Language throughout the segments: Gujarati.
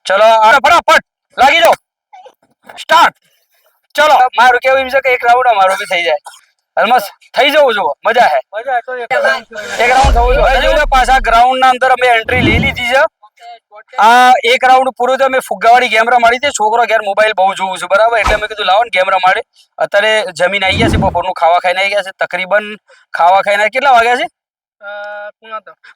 ચલો ફટાફટ લાગી જાઓ સ્ટાર્ટ ચલો મારું કેવું એમ છે કે એક રાઉન્ડ અમારો બી થઈ જાય ઓલમોસ્ટ થઈ જવું જો મજા હે એક રાઉન્ડ થવું જોઈએ પાછા ગ્રાઉન્ડ ના અંદર અમે એન્ટ્રી લઈ લીધી છે આ એક રાઉન્ડ પૂરો તો અમે ફુગ્ગાવાળી ગેમ રમાડી હતી છોકરો ઘેર મોબાઈલ બહુ જોવું છું બરાબર એટલે મેં કીધું લાવો ને ગેમ રમાડે અત્યારે જમીન આવી ગયા છે બપોરનું ખાવા ખાઈને આવી ગયા છે તકરીબન ખાવા ખાઈને કેટલા વાગ્યા છે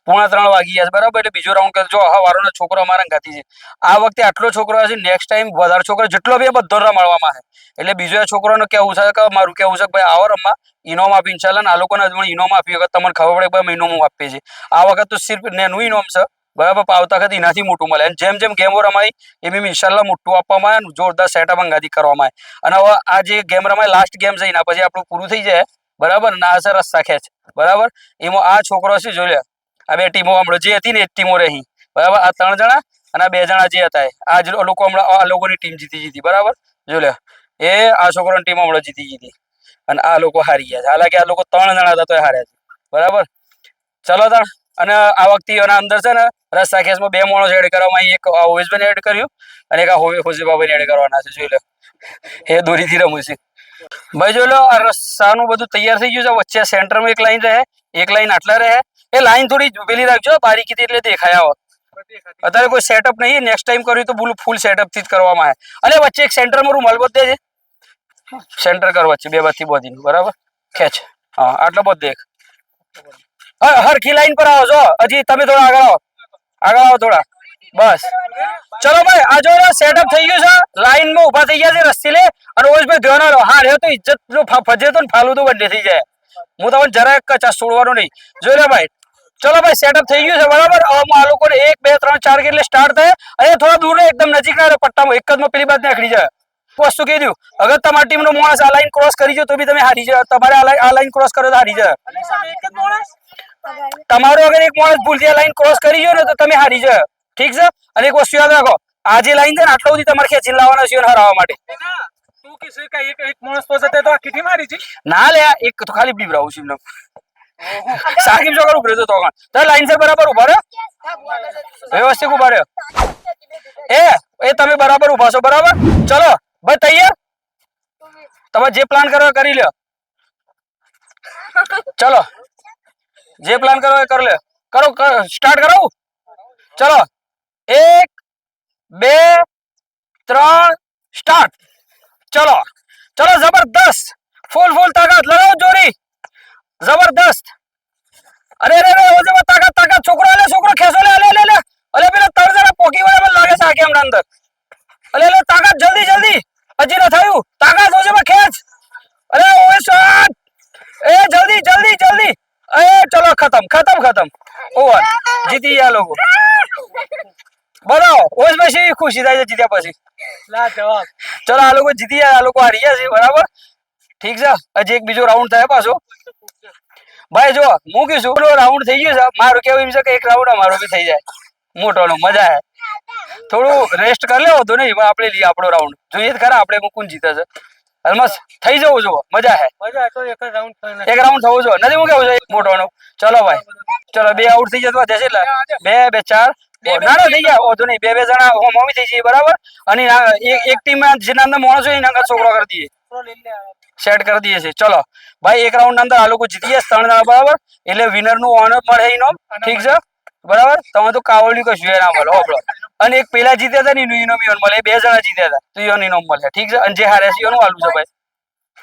પોણા 3 વાગી ગયા છે બરાબર એટલે બીજો રાઉન્ડ કરજો હા વારોનો છોકરો અમારા ગાતી છે આ વખતે આટલો છોકરો હશે નેક્સ્ટ ટાઈમ વધારે છોકરો જેટલો બી બધો રમાડવામાં આવે એટલે બીજો છોકરોને કેવું છે કે મારું કેવું છે કે ભાઈ આવો રમવા ઇનામ આપી ઇન્શાલ્લાહ આ લોકોને ઇનામ આપી વખત તમને ખબર પડે ભાઈ ઇનામ આપીએ છીએ આ વખત તો સિર્ફ નેનું ઇનામ છે બરાબર પાવતા વખત એનાથી મોટું મળે અને જેમ જેમ ગેમો રમાય એમ એમ ઇન્શાલ્લાહ મોટું આપવામાં આવે જોરદાર સેટઅપ અંગાથી કરવામાં આવે અને હવે આ જે ગેમ રમાય લાસ્ટ ગેમ છે એના પછી આપણું પૂરું થઈ જાય બરાબર ને આ છે રસ્તા ખેંચ બરાબર એમાં આ છોકરો છે જોઈ લે આ બે ટીમો હમણાં જે હતી ને એક ટીમો રહી બરાબર આ 3 જણા અને આ 2 જણા જે હતા આ લોકો હમણાં આ લોકોની ટીમ જીતી બરાબર જોઈ લે એ આ છોકરાની ટીમ હમણાં જીતી અને આ લોકો હારી ગયા છે હાલાકી આ લોકો 3 જણા હતા તો હાર્યા છે બરાબર ચલો તાર અને આ વખતે એના અંદર છે ને રસ્તા ખેંચમાં 2 માણસ એડ કરવામાં એક ઓવેસભાઈને એડ કર્યું અને એક આ હોસીબાભાઈને એડ કરવાના છે જોઈ લે એ દોરીથી રમું છે ભાઈ જોઈ લો આ રસ્તાનું બધું તૈયાર થઈ ગયું છે વચ્ચે સેન્ટરમાં એક લાઈન રહે એક લાઈન આટલા રહે એ લાઈન થોડી પેલી રાખજો બારીકીથી એટલે દેખાય આવો અત્યારે કોઈ સેટઅપ નહીં નેક્સ્ટ ટાઈમ કર્યું તો ફૂલ સેટઅપ થી જ કરવામાં આવે અને વચ્ચે એક સેન્ટરમાં રૂમાલ બધે છે સેન્ટર કર વચ્ચે 2 બાજુથી બોધીનું બરાબર ખેંચ હા આટલો બધો દેખ હરખી લાઈન પર આવો છો હજી તમે થોડા આગળ આવો થોડા બસ ચલો ભાઈ આ જો સેટઅપ થઈ ગયું છે લાઈન માં ઉભા થઈ ગયા છે રસ્તી લે અને ઓજ ભાઈ ધ્યાન આલો હા રે તો ઇજ્જત નો ફજે તો ફાલું તો બંને થઈ જાય હું તમને જરાક કચા છોડવાનું નહીં જોઈ લે ભાઈ ચલો ભાઈ સેટઅપ થઈ ગયું છે બરાબર આ લોકોને 1 2 3 4 એટલે સ્ટાર્ટ થાય અને થોડા દૂર એકદમ નજીક ના પટ્ટામાં એક જ માં પેલી બાદ નાખી જાય વસ્તુ કહી દઉં અગર તમારી ટીમ નો માણસ આ લાઈન ક્રોસ કરી જો તો બી તમે હારી જાય તમારે આ લાઈન ક્રોસ કરો તો હારી જાય તમારો અગર એક માણસ ભૂલથી આ લાઈન ક્રોસ કરી જો ને તો તમે હારી જાય ઠીક છે અને એક વસ્તુ યાદ રાખો આ જે લાઈન છે ને આટલા સુધી તમારે ખેંચીને લાવવાના છે હરાવવા માટે ના લે એક તો ખાલી બીવરાવું છું સાકીબ જો કરું બ્રેજો તો લાઈન છે બરાબર ઉભા રહ્યો વ્યવસ્થિત ઉભા રહ્યો એ તમે બરાબર ઉભા છો બરાબર ચલો ભાઈ તૈયાર તમે જે પ્લાન કરો કરી લ્યો ચલો જે પ્લાન કરો કરી લે કરો સ્ટાર્ટ કરાવું ચલો 1 2 3 સ્ટાર્ટ ચલો ચલો જબરદસ્ત ફૂલ તાકાત લગાવો જોરી જબરદસ્ત અરે તાકાત છોકરો ખેંચો લે અલે પેલા 3 જણા પોકી વાળા લાગે છે આ કેમ અંદર અલે તાકાત જલ્દી હજી ન થયું તાકાત હોજે માં ખેંચ અરે ઓય શોટ એ જલ્દી એ ચલો ખતમ ઓવર જીતી ગયા લોકો બોલો ઓય પછી ખુશી થાય છે જીત્યા પછી ચલો આ લોકો જીતી ગયા આ લોકો હારી ગયા છે બરાબર ઠીક છે હજી એક બીજો રાઉન્ડ થાય પાછો ભાઈ જો હું કીધું રાઉન્ડ થઈ ગયું છે મારું કેવું એમ છે કે એક રાઉન્ડ અમારો બી થઈ જાય મોટોનો મજા આવે થોડું રેસ્ટ કરી લેવો તો નહીં આપણે લઈએ આપણો રાઉન્ડ જોઈએ ખરા આપણે કોણ જીતે છે ઓલમોસ્ટ થઈ જવું જો મજા હે એક રાઉન્ડ થવું જો નથી હું કેવું છે મોટોનો ચલો ભાઈ ચલો 2 આઉટ થઈ જતો જશે એટલે 2 2 4 ના થઈ ગયા ઓધો નહીં 2 2 જણા હોમી થઈ જઈએ બરાબર અને એક ટીમ જેના અંદર માણસ હોય એના અંદર છોકરો કરી દઈએ સેટ કરી દઈએ છે ચલો ભાઈ એક રાઉન્ડ અંદર આ લોકો જીતી ગયા 3 જણા બરાબર એટલે વિનર નું ઓનર મળે એનો ઠીક છે બરાબર તમે તો કાવડ્યું કશું ના મળે હોપડો અને એક પેલા જીત્યા હતા ને એનું ઇનામ મળે 2 જણા જીત્યા હતા તો એનું ઇનામ મળે ઠીક છે અને જે હારે છે એનું આલું છે ભાઈ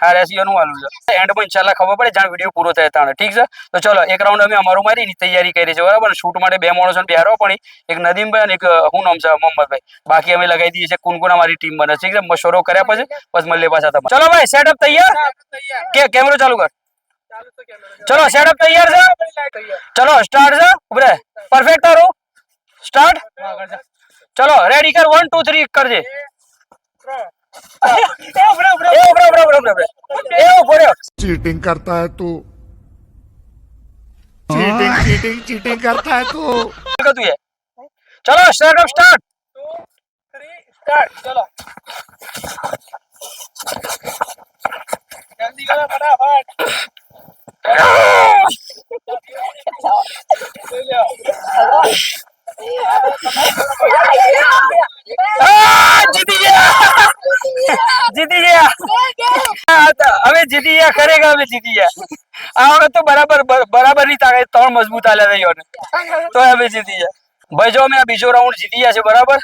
હારેસીઓનું આલું છે એન્ડમાં ઇન્શાલ્લાહ ખબર પડે જ્યાં વિડીયો પૂરો થાય ત્યાં ઠીક છે તો ચલો એક રાઉન્ડ અમે અમારું મારી એની તૈયારી કરી છે બરાબર શૂટ માટે 2 માણસોને બેહારો પણ એક નદીમભાઈ અને એક હું નામ છે મોહમ્મદભાઈ બાકી અમે લગાવી દઈએ છીએ કોણ અમારી ટીમ બને ઠીક છે મશવરો કર્યા પછી મળીએ પાછા તમે ચલો ભાઈ સેટઅપ તૈયાર કે કેમેરો ચાલુ કર ચલો સેટઅપ તૈયાર છે ચલો સ્ટાર્ટ છે ઉભરે પરફેક્ટ કરો સ્ટાર્ટ ચલો રેડી કર 1 2 3 કરજે चीटिंग करता है तू चीटिंग करता है तू चलो स्टार्ट 2 3 स्टार्ट चलो जल्दी करो फटाफट જીતેગા કરેગા અમે જીતી ગયા આ વખત તો બરાબર ની તાકાત 3 મજબૂત આલ્યા હતા ઈયોને તો અમે જીતી ગયા ભાઈ જો અમે આ બીજો રાઉન્ડ જીતી ગયા છે બરાબર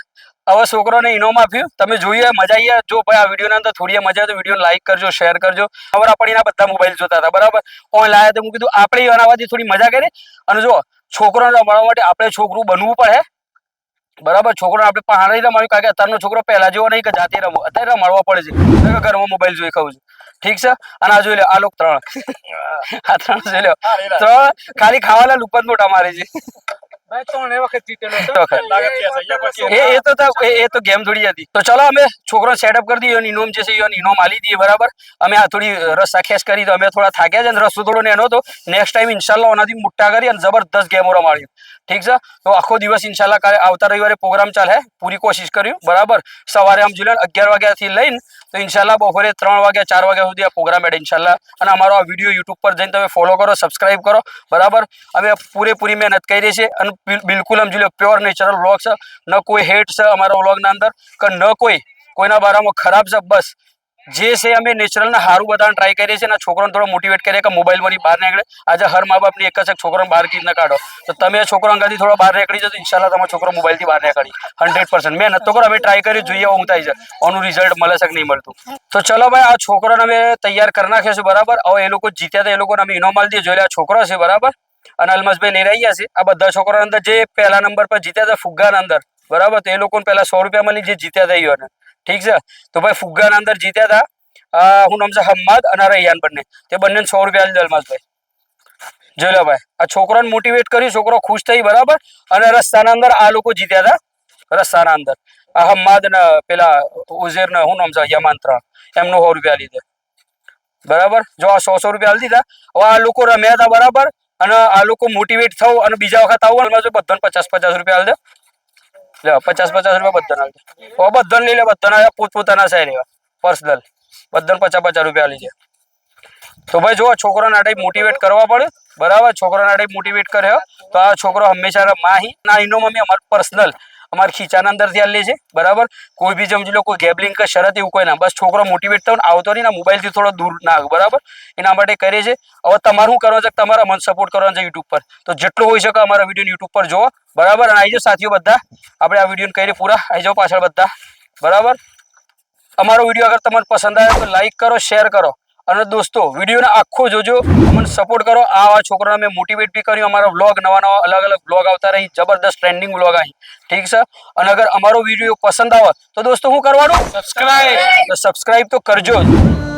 હવે છોકરોને ઇનામ આપ્યું તમે જોઈએ મજા આવી જો ભાઈ આ વિડીયોના અંદર થોડી મજા તો વિડીયો લાઈક કરજો શેર કરજો ખબર પડીને બધા મોબાઈલ જોતા હતા બરાબર ઓન લાયા તો હું કીધું આપણે આનાવાથી થોડી મજા કરીએ અને જો છોકરોને રમાડવા માટે આપણે છોકરું બનવું પડે બરાબર છોકરો આપણે પહાડી રમાડ્યું કારણ કે અત્યારનો છોકરો પહેલા જેવો નહીં કે જાતે રમો અત્યારે રમાડવા પડે છે ઘરમાં મોબાઈલ જોઈ ખાવું છું ઠીક છે અને આ જોઈ લો આ લોકો 3 આ 3 જોઈ લો 3 ખાલી ખાવાના લુપત મોટા મારે છે એ તો ગેમ થોડી હતી તો ચલો અમે છોકરો સેટઅપ કરી દીધો ઇનામ જે છે ઇનામ આલી દઈએ બરાબર અમે આ થોડી રસ્તા ખેંચ કરી તો અમે થોડા થાક્યા છે અને રસ્તો થોડો નેનો હતો નેક્સ્ટ ટાઈમ ઇન્શાલ્લાહ ઓનાથી મોટા કરી અને જબરદસ્ત ગેમો રમાડ્યું ઠીક છે તો આખો દિવસ ઇન્શાલ્લાહ કાલે આવતા રવિવારે પ્રોગ્રામ ચાલે પૂરી કોશિશ કર્યું બરાબર સવારે આમ જોઈ લો 11 વાગ્યાથી લઈને તો ઇન્શાલ્લાહ બપોરે 3 વાગ્યા 4 વાગ્યા સુધી આ પ્રોગ્રામ એડ ઇન્શાલ્લાહ અને અમારો આ વિડીયો યુટ્યુબ પર જઈને તમે ફોલો કરો સબસ્ક્રાઇબ કરો બરાબર અમે પૂરેપૂરી મહેનત કરી છે અને બિલકુલ આમ જોઈ લો પ્યોર નેચરલ વ્લોગ છે ન કોઈ હેટ છે અમારા વ્લોગના અંદર કે ન કોઈના બારામાં ખરાબ છે બસ જે છે અમે નેચરલને સારું બધાને ટ્રાય કરીએ છીએ અને છોકરાને થોડો મોટિવેટ કરીએ કે મોબાઈલમાંથી બહાર નીકળે આજે હર મા બાપની એક જ છોકરાને બહાર કીધું ન કાઢો તો તમે છોકરો અંગાથી થોડો બહાર નીકળી જતો ઇન્શાલ્લાહ તમારો છોકરો મોબાઈલથી બહાર નીકળી 100% મહેનત તો કરો અમે ટ્રાય કરી જોઈએ હું થાય છે ઓનું રિઝલ્ટ મળે છે કે નહીં મળતું તો ચલો ભાઈ આ છોકરાને અમે તૈયાર કરી નાખ્યો છે બરાબર હવે એ લોકો જીત્યા હતા એ લોકોને અમે ઇનામ આલી દઈએ જોઈ લે આ છોકરો છે બરાબર અને અલમસભાઈ લઈ રહ્યા છે આ બધા છોકરાના અંદર જે પહેલા નંબર પર જીત્યા હતા ફુગ્ગાના અંદર બરાબર તો એ લોકોને પહેલા 100 રૂપિયા મળી જે જીત્યા હતા ઈયોને ઠીક છે તો ભાઈ ફુગ્ગાના અંદર જીત્યા હતા હું નામ છે હમ્માદ અને રૈયાન બંને તે બંનેને 100 રૂપિયા આલી દે અલમસભાઈ જોઈ લો ભાઈ આ છોકરાને મોટિવેટ કર્યું છોકરો ખુશ થઈ બરાબર અને રસ્તાના અંદર આ લોકો જીત્યા હતા રસ્તાના અંદર આ હમ્માદ ને પેલા ઉઝેર ને હું નામ છે યમાન 3 એમનો 100 રૂપિયા લીધે બરાબર જો આ 100 રૂપિયા આલી દીધા હવે આ લોકો રમ્યા હતા બરાબર અને આ લોકો મોટિવેટ થવું અને બીજા વખત આવું એમાં જો બધાને 50 રૂપિયા આલી દે લે 50 રૂપિયા બધાને આલી દે હવે બધાને લઈ લે બધાના પોતપોતાના છે લેવા પર્સનલ બધાને 50 રૂપિયા આલી છે તો ભાઈ જો છોકરાને આ ટાઈપ મોટિવેટ કરવા પડે બરાબર છોકરાને આ ટાઈપ મોટિવેટ કર્યો તો આ છોકરો હંમેશા માહી ના ઇનામ અમે અમારું પર્સનલ અમારે ખીચાના અંદરથી આલી છે બરાબર કોઈ બી સમજી લો કોઈ ગેબલિંગ કે શરત એવું કોઈ ના બસ છોકરો મોટિવેટ થયો આવતો નહીં ને મોબાઈલથી થોડો દૂર ના બરાબર એના માટે કરીએ છે હવે તમારે શું કરવાનું છે તમારા મન સપોર્ટ કરવાનો છે યુટ્યુબ પર તો જેટલો હોઈ શકે અમારા વિડીયો યુટ્યુબ પર જોવો બરાબર અને આવી જાઓ સાથીઓ બધા આપણે આ વિડીયોને કરી પૂરા આવી જાઓ પાછળ બધા બરાબર અમારો વિડીયો અગર તમને પસંદ આવે તો લાઈક કરો શેર કરો અને દોસ્તો વિડીયોને આખો જોજો અમને સપોર્ટ કરો આવા છોકરાને મેં મોટિવેટ બી કર્યું અમારો વ્લોગ નવા અલગ અલગ વ્લોગ આવતા રહી જબરદસ્ત ટ્રેન્ડિંગ વ્લોગ અહીં ઠીક છે અને અગર અમારો વિડીયો પસંદ આવે તો દોસ્તો શું કરવાનું સબસ્ક્રાઇબ તો કરજો જ